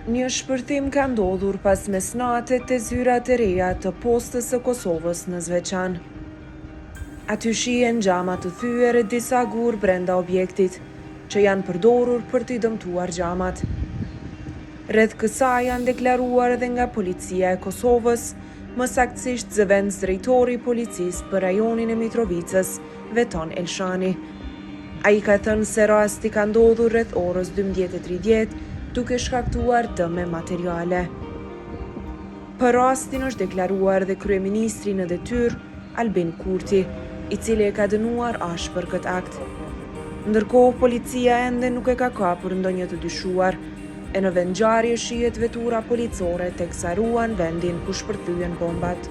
Një shpërthim ka ndodhur pas mesnatet të zyrat e reja të postës së Kosovës në Zveçan. Aty shihen xhama të thyer e disa gur brenda objektit, që janë përdorur për t'i dëmtuar xhamat. Rreth kësaj janë deklaruar edhe nga policia e Kosovës, më saktësisht zëvendës drejtori i policisë për rajonin e Mitrovicës, Veton Elshani. Ai ka thënë se rasti ka ndodhur rreth orës 12:30, duke shkaktuar dëme materiale. Për rastin është deklaruar dhe kryeministri në detyrë, Albin Kurti, i cili e ka dënuar ashpër këtë akt. Ndërkohë, policia ende nuk e ka kapur ndonjë të dyshuar, e në vend ngjarje shihet vetura policore teksa ruan vendin ku shpërthyen bombat.